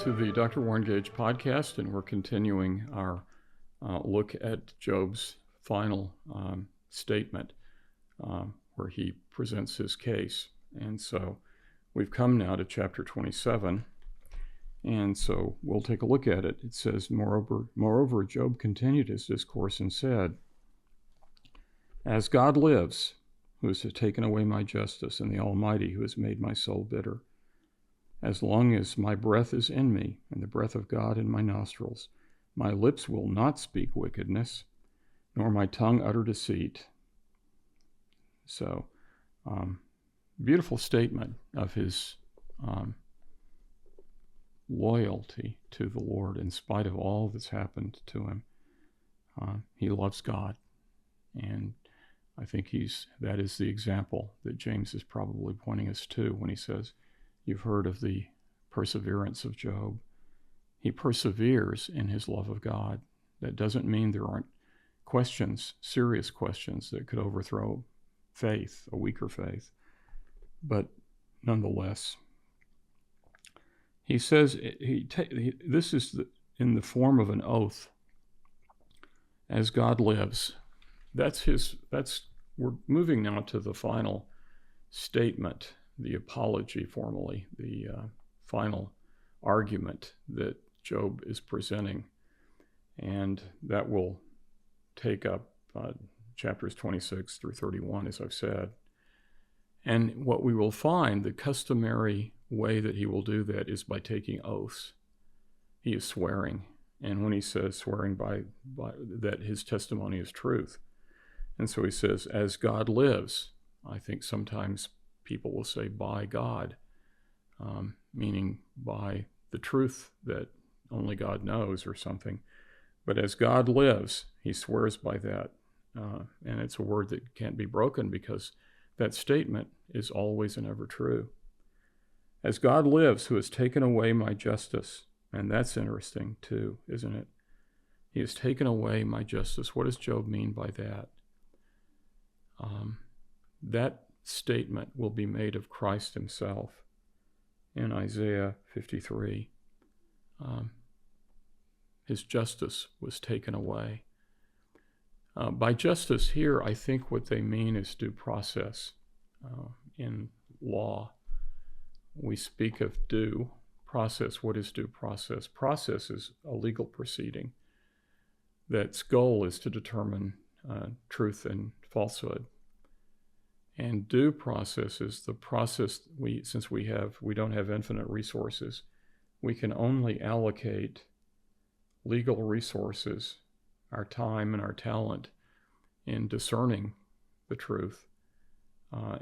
to the Dr. Warren Gage podcast, and we're continuing our look at Job's final statement where he presents his case. And so we've come now to chapter 27, and so we'll take a look at it. It says, Moreover, Job continued his discourse and said, As God lives, who has taken away my justice, and the Almighty, who has made my soul bitter, as long as my breath is in me, and the breath of God in my nostrils, my lips will not speak wickedness, nor my tongue utter deceit. So, beautiful statement of his loyalty to the Lord in spite of all that's happened to him. He loves God, and I think that is the example that James is probably pointing us to when he says, you've heard of the perseverance of Job. He perseveres in his love of God. That doesn't mean there aren't questions, serious questions that could overthrow faith, a weaker faith. But nonetheless, he says, this is in the form of an oath. As God lives. We're moving now to the final statement, the apology formally, the final argument that Job is presenting. And that will take up chapters 26 through 31, as I've said. And what we will find, the customary way that he will do that is by taking oaths. He is swearing. And when he says swearing by that his testimony is truth. And so he says, as God lives. I think sometimes people will say by God, meaning by the truth that only God knows or something. But as God lives, he swears by that. And it's a word that can't be broken because that statement is always and ever true. As God lives, who has taken away my justice. And that's interesting too, isn't it? He has taken away my justice. What does Job mean by that? That statement will be made of Christ himself in Isaiah 53. His justice was taken away. By justice here, I think what they mean is due process. In law, we speak of due process. What is due process? Process is a legal proceeding that's goal is to determine truth and falsehood. And due process is the process since we don't have infinite resources, we can only allocate legal resources, our time and our talent, in discerning the truth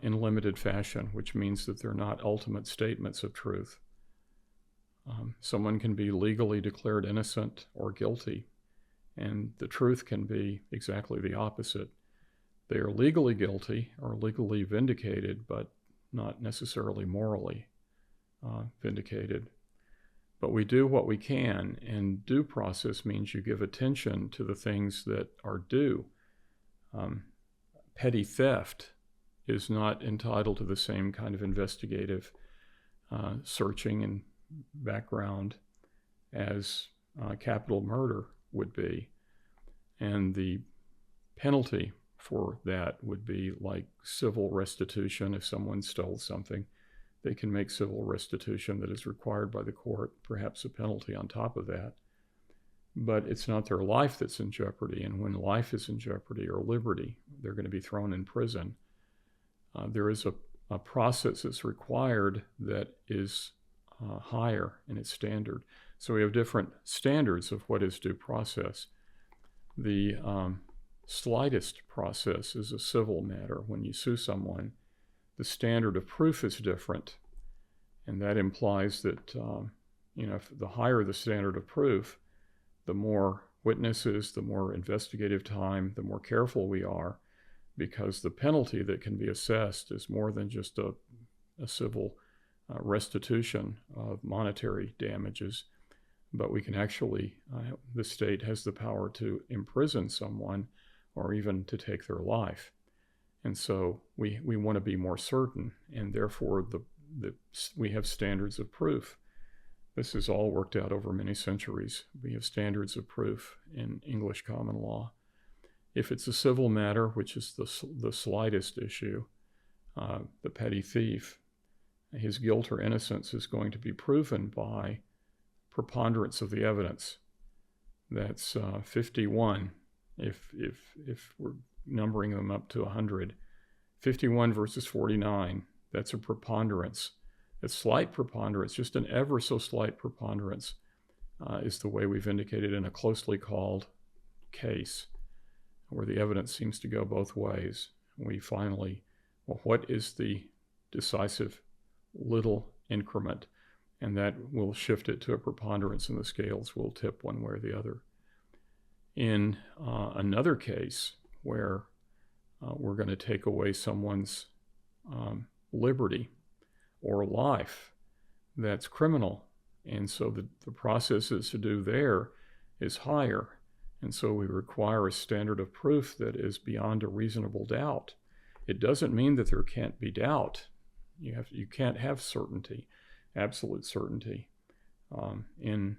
in limited fashion, which means that they're not ultimate statements of truth. Someone can be legally declared innocent or guilty, and the truth can be exactly the opposite. They are legally guilty or legally vindicated, but not necessarily morally vindicated. But we do what we can, and due process means you give attention to the things that are due. Petty theft is not entitled to the same kind of investigative searching and background as capital murder would be. And the penalty for that would be like civil restitution. If someone stole something, they can make civil restitution that is required by the court, perhaps a penalty on top of that. But it's not their life that's in jeopardy, and when life is in jeopardy or liberty, they're going to be thrown in prison. There is a process that's required that is higher in its standard. So we have different standards of what is due process. The slightest process is a civil matter. When you sue someone, the standard of proof is different, and that implies that if the higher the standard of proof, the more witnesses, the more investigative time, the more careful we are, because the penalty that can be assessed is more than just a civil restitution of monetary damages, but we can actually, the state has the power to imprison someone or even to take their life. And so we want to be more certain, and therefore we have standards of proof This is all worked out over many centuries. We have standards of proof in English common law. If it's a civil matter, which is the slightest issue, the petty thief, his guilt or innocence is going to be proven by preponderance of the evidence. That's 51 if we're numbering them up to 100. 51 versus 49, that's a preponderance. A slight preponderance, just an ever so slight preponderance, is the way we've indicated in a closely called case where the evidence seems to go both ways. We finally, well, what is the decisive little increment? And that will shift it to a preponderance, and the scales will tip one way or the other. In another case where we're going to take away someone's liberty or life, that's criminal. And so the processes to do there is higher. And so we require a standard of proof that is beyond a reasonable doubt. It doesn't mean that there can't be doubt. You can't have certainty, absolute certainty. In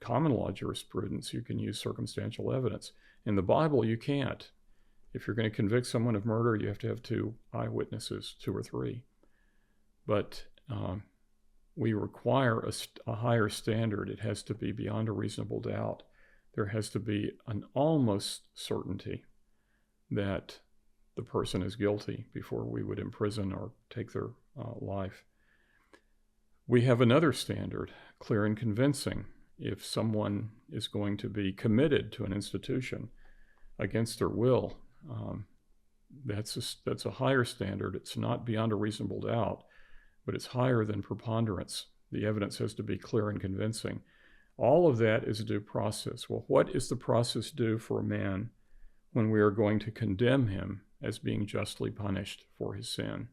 common law jurisprudence, you can use circumstantial evidence. In the Bible, you can't. If you're going to convict someone of murder, you have to have 2 eyewitnesses, 2 or 3. But we require a higher standard. It has to be beyond a reasonable doubt. There has to be an almost certainty that the person is guilty before we would imprison or take their life. We have another standard, clear and convincing. If someone is going to be committed to an institution against their will, that's a higher standard. It's not beyond a reasonable doubt, but it's higher than preponderance. The evidence has to be clear and convincing. All of that is due process. Well, what is the process due for a man when we are going to condemn him as being justly punished for his sin?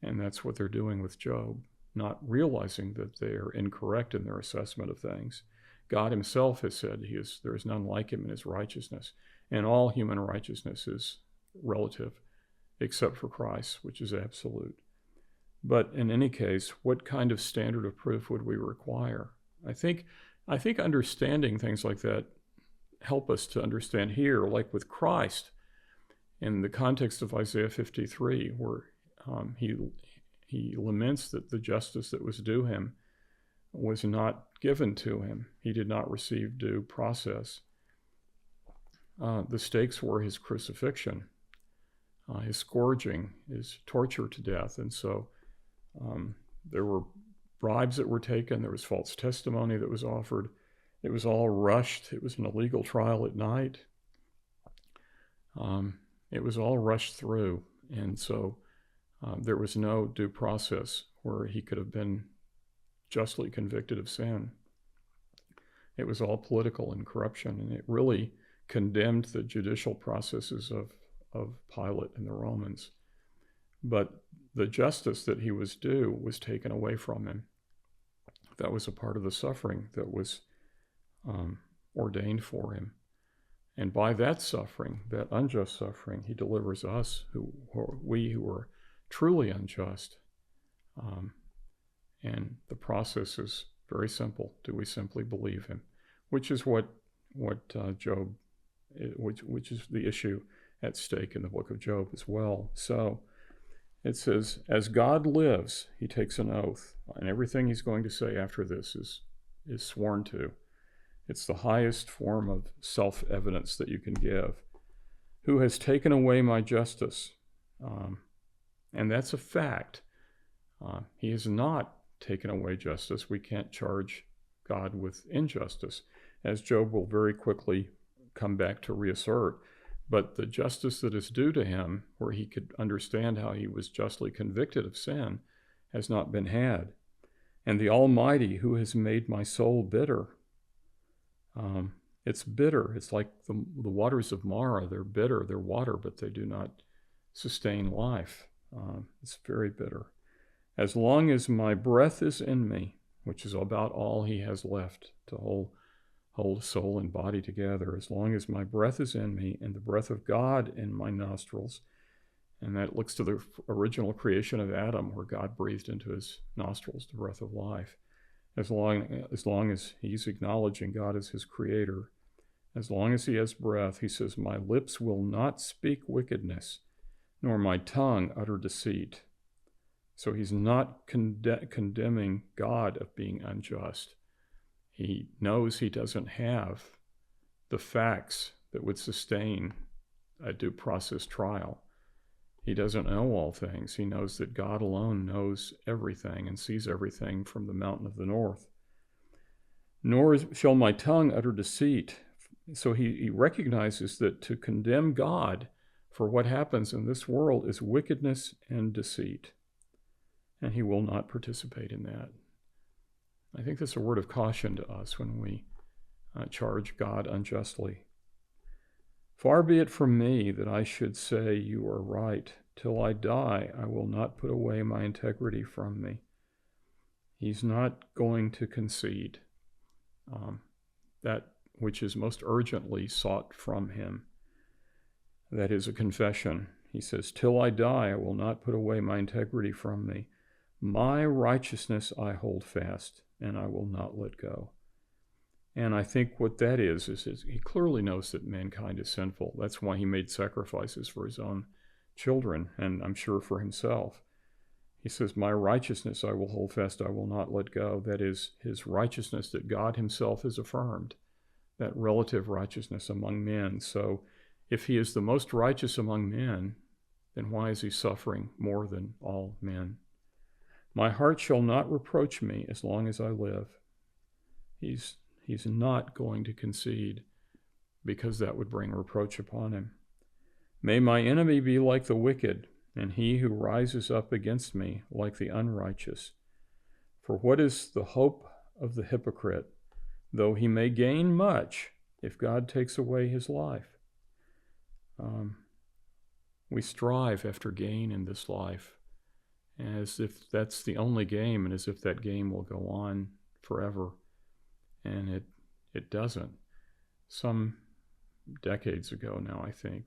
And that's what they're doing with Job, not realizing that they are incorrect in their assessment of things. God himself has said there is none like him in his righteousness, and all human righteousness is relative, except for Christ, which is absolute. But in any case, what kind of standard of proof would we require? I think understanding things like that help us to understand here, like with Christ, in the context of Isaiah 53, where he laments that the justice that was due him was not given to him. He did not receive due process. The stakes were his crucifixion, his scourging, his torture to death. And so there were bribes that were taken. There was false testimony that was offered. It was all rushed. It was an illegal trial at night. It was all rushed through. And so there was no due process where he could have been justly convicted of sin. It was all political and corruption, and it really condemned the judicial processes of Pilate and the Romans. But the justice that he was due was taken away from him. That was a part of the suffering that was ordained for him. And by that suffering, that unjust suffering, he delivers us, who are truly unjust. And the process is very simple. Do we simply believe him? Which is what Job, which is the issue at stake in the book of Job as well. So it says, as God lives, he takes an oath, and everything he's going to say after this is sworn to. It's the highest form of self-evidence that you can give. Who has taken away my justice? And that's a fact. He has not taken away justice. We can't charge God with injustice, as Job will very quickly come back to reassert. But the justice that is due to him, where he could understand how he was justly convicted of sin, has not been had. And the Almighty, who has made my soul bitter. It's bitter. It's like the waters of Mara. They're bitter. They're water, but they do not sustain life. It's very bitter. As long as my breath is in me, which is about all he has left to hold soul and body together, as long as my breath is in me and the breath of God in my nostrils, and that looks to the original creation of Adam, where God breathed into his nostrils the breath of life. as long as he's acknowledging God as his creator, as long as he has breath, he says, my lips will not speak wickedness, nor my tongue utter deceit. So he's not condemning God of being unjust. He knows he doesn't have the facts that would sustain a due process trial. He doesn't know all things. He knows that God alone knows everything and sees everything from the mountain of the north. Nor shall my tongue utter deceit. So he recognizes that to condemn God for what happens in this world is wickedness and deceit. And he will not participate in that. I think that's a word of caution to us when we charge God unjustly. Far be it from me that I should say you are right. Till I die, I will not put away my integrity from me. He's not going to concede that which is most urgently sought from him. That is a confession. He says, till I die, I will not put away my integrity from me. My righteousness I hold fast, and I will not let go. And I think what that is he clearly knows that mankind is sinful. That's why he made sacrifices for his own children, and I'm sure for himself. He says, my righteousness I will hold fast, I will not let go. That is his righteousness that God himself has affirmed, that relative righteousness among men. So if he is the most righteous among men, then why is he suffering more than all men? My heart shall not reproach me as long as I live. He's not going to concede because that would bring reproach upon him. May my enemy be like the wicked, and he who rises up against me like the unrighteous. For what is the hope of the hypocrite, though he may gain much, if God takes away his life? We strive after gain in this life, as if that's the only game, and as if that game will go on forever. And it doesn't. Some decades ago now, I think,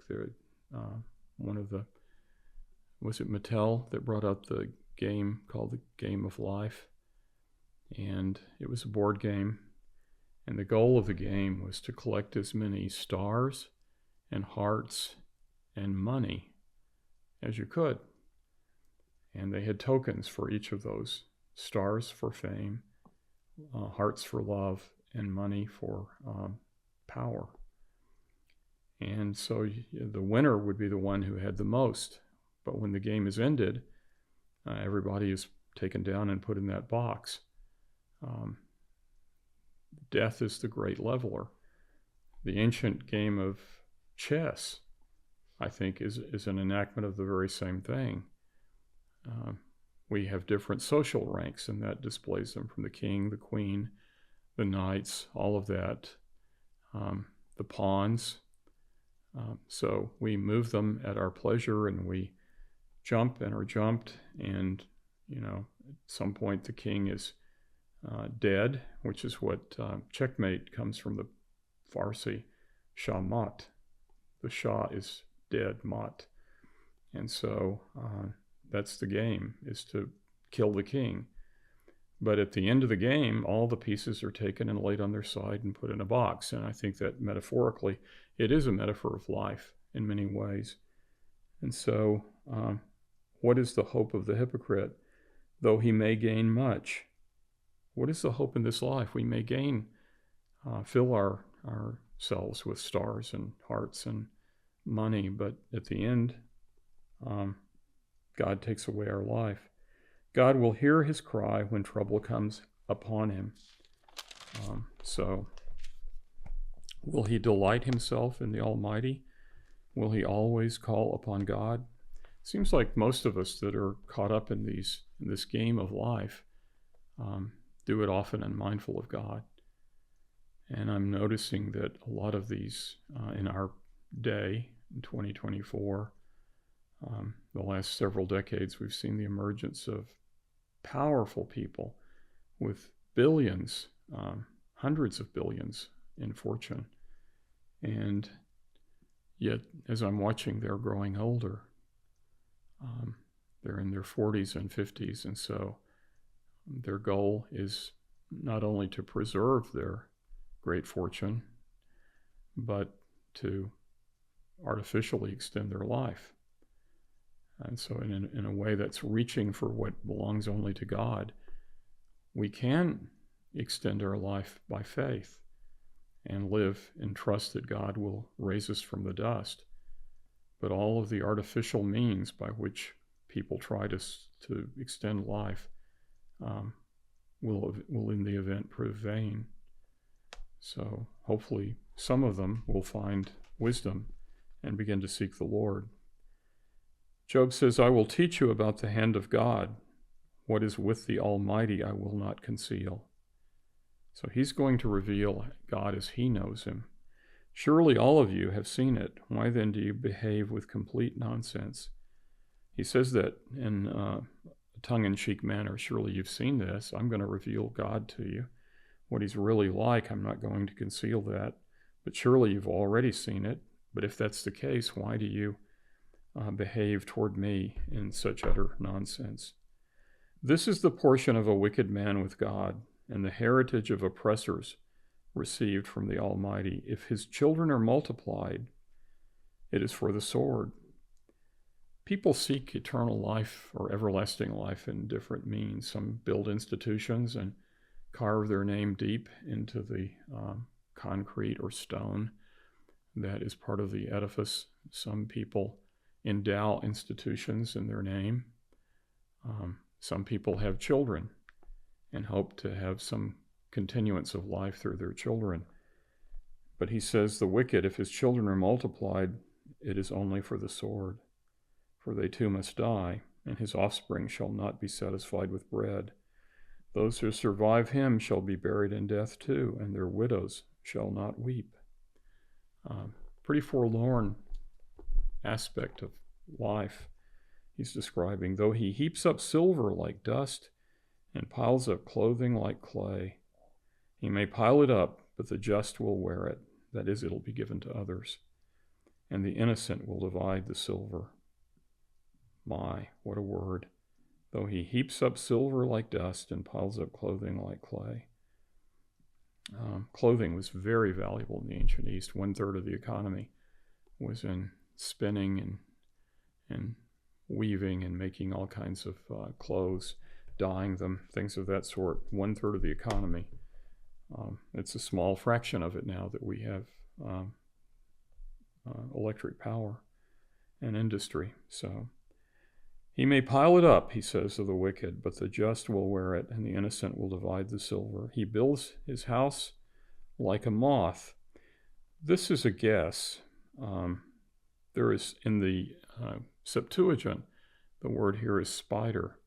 was it Mattel that brought out the game called the Game of Life? And it was a board game. And the goal of the game was to collect as many stars and hearts and money as you could. And they had tokens for each of those: stars for fame, hearts for love, and money for power. And so the winner would be the one who had the most. But when the game is ended, everybody is taken down and put in that box. Death is the great leveler. The ancient game of chess, I think, is an enactment of the very same thing. We have different social ranks, and that displays them from the king, the queen, the knights, all of that, the pawns. So we move them at our pleasure, and we jump and are jumped, and at some point the king is dead, which is what checkmate comes from the Farsi Shah Mat. The Shah is dead, Mat. And so that's the game, is to kill the king. But at the end of the game, all the pieces are taken and laid on their side and put in a box. And I think that metaphorically, it is a metaphor of life in many ways. And so what is the hope of the hypocrite, though he may gain much? What is the hope in this life? We may gain, fill ourselves with stars and hearts and money, but at the end, God takes away our life. God will hear his cry when trouble comes upon him. So will he delight himself in the Almighty? Will he always call upon God? It seems like most of us that are caught up in this game of life do it often unmindful of God. And I'm noticing that a lot of these in our day, in 2024, the last several decades, we've seen the emergence of powerful people with billions, hundreds of billions in fortune. And yet, as I'm watching, they're growing older. They're in their 40s and 50s, and so their goal is not only to preserve their great fortune, but to artificially extend their life. And so in a way that's reaching for what belongs only to God, we can extend our life by faith and live in trust that God will raise us from the dust. But all of the artificial means by which people try to extend life will in the event prove vain. So hopefully some of them will find wisdom and begin to seek the Lord. Job says, I will teach you about the hand of God. What is with the Almighty I will not conceal. So he's going to reveal God as he knows him. Surely all of you have seen it. Why then do you behave with complete nonsense? He says that in a tongue-in-cheek manner. Surely you've seen this. I'm going to reveal God to you. What he's really like, I'm not going to conceal that. But surely you've already seen it. But if that's the case, why do you behave toward me in such utter nonsense? This is the portion of a wicked man with God, and the heritage of oppressors received from the Almighty. If his children are multiplied, it is for the sword. People seek eternal life or everlasting life in different means. Some build institutions and carve their name deep into the concrete or stone that is part of the edifice. Some people endow institutions in their name. Some people have children and hope to have some continuance of life through their children. But he says, the wicked, if his children are multiplied, it is only for the sword. For they too must die, and his offspring shall not be satisfied with bread. Those who survive him shall be buried in death too, and their widows shall not weep. Pretty forlorn aspect of life he's describing. Though he heaps up silver like dust and piles up clothing like clay, he may pile it up, but the just will wear it. That is, it'll be given to others. And the innocent will divide the silver. My, what a word. Though he heaps up silver like dust and piles up clothing like clay. Clothing was very valuable in the ancient East. 1/3 of the economy was in spinning and weaving and making all kinds of clothes, dyeing them, things of that sort. 1/3 of the economy. It's a small fraction of it now that we have electric power and industry. So he may pile it up, he says, of the wicked, but the just will wear it, and the innocent will divide the silver. He builds his house like a moth. This is a guess. There is, in the Septuagint, the word here is spider.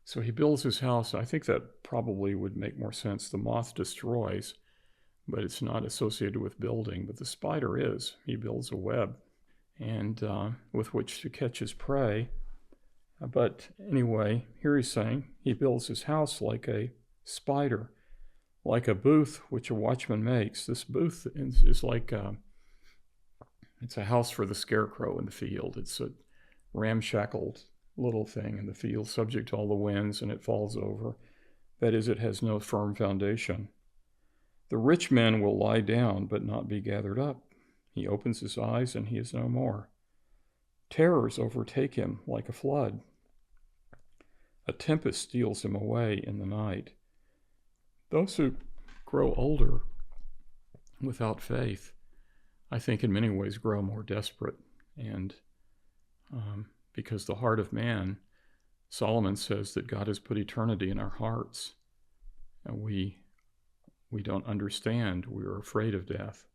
So he builds his house. I think that probably would make more sense. The moth destroys, but it's not associated with building, but the spider is. He builds a web and with which to catch his prey. But anyway, here he's saying he builds his house like a spider, like a booth which a watchman makes. This booth is like it's a house for the scarecrow in the field. It's a ramshackled little thing in the field, subject to all the winds, and it falls over. That is, it has no firm foundation. The rich man will lie down, but not be gathered up. He opens his eyes, and he is no more. Terrors overtake him like a flood. A tempest steals him away in the night. Those who grow older without faith, I think in many ways grow more desperate. And because the heart of man, Solomon says that God has put eternity in our hearts. And we don't understand. We're afraid of death.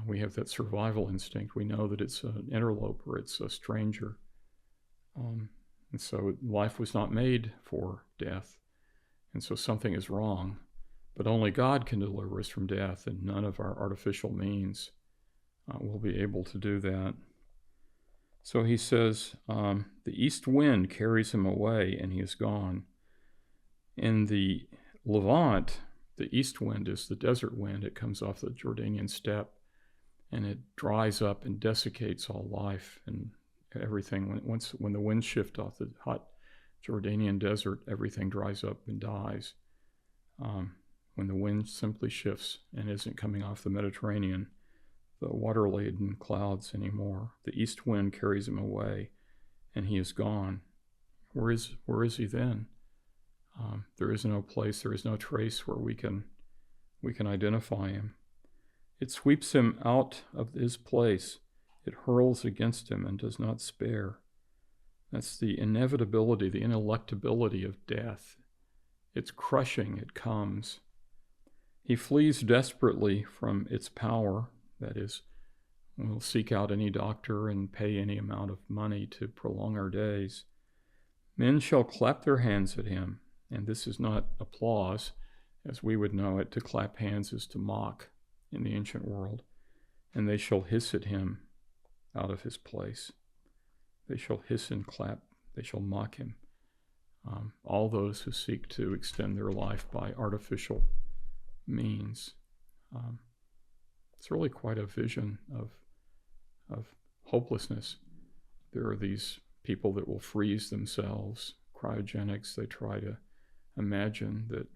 We have that survival instinct. We know that it's an interloper, it's a stranger. And so life was not made for death. And so something is wrong. But only God can deliver us from death, and none of our artificial means will be able to do that. So he says, the east wind carries him away, and he is gone. In the Levant, the east wind is the desert wind. It comes off the Jordanian steppe, and it dries up and desiccates all life and everything. When the winds shift off the hot Jordanian desert, everything dries up and dies. when the wind simply shifts and isn't coming off the Mediterranean, the water-laden clouds anymore. The east wind carries him away, and he is gone. Where is he then? There is no place, there is no trace where we can identify him. It sweeps him out of his place. It hurls against him and does not spare. That's the inevitability, the ineluctability of death. It's crushing, it comes. He flees desperately from its power. That is, we'll seek out any doctor and pay any amount of money to prolong our days. Men shall clap their hands at him, and this is not applause, as we would know it. To clap hands is to mock in the ancient world. And they shall hiss at him out of his place. They shall hiss and clap. They shall mock him. All those who seek to extend their life by artificial means. It's really quite a vision of hopelessness. There are these people that will freeze themselves, cryogenics. They try to imagine that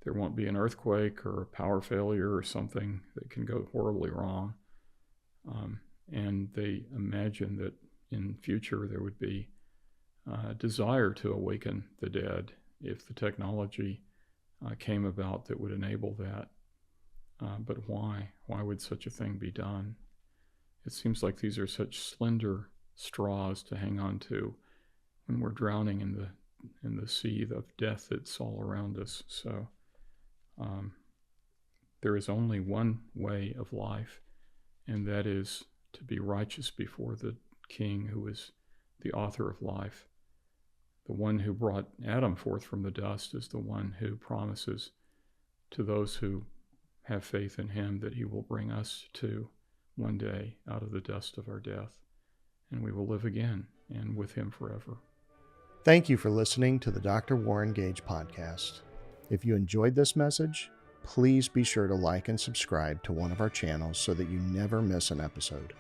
there won't be an earthquake or a power failure or something that can go horribly wrong. And they imagine that in future there would be a desire to awaken the dead if the technology came about that would enable that. But why? Why would such a thing be done? It seems like these are such slender straws to hang on to when we're drowning in the sea of death that's all around us. So there is only one way of life, and that is to be righteous before the King who is the author of life. The one who brought Adam forth from the dust is the one who promises to those who have faith in him that he will bring us to one day out of the dust of our death, and we will live again and with him forever. Thank you for listening to the Dr. Warren Gage podcast. If you enjoyed this message, please be sure to like and subscribe to one of our channels so that you never miss an episode.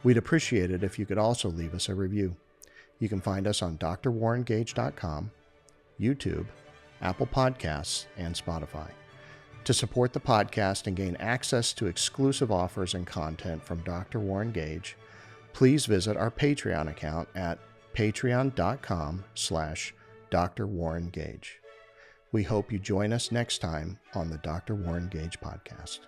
We'd appreciate it if you could also leave us a review. You can find us on drwarrengage.com, YouTube, Apple Podcasts, and Spotify. To support the podcast and gain access to exclusive offers and content from Dr. Warren Gage, please visit our Patreon account at patreon.com/Dr. Warren Gage. We hope you join us next time on the Dr. Warren Gage podcast.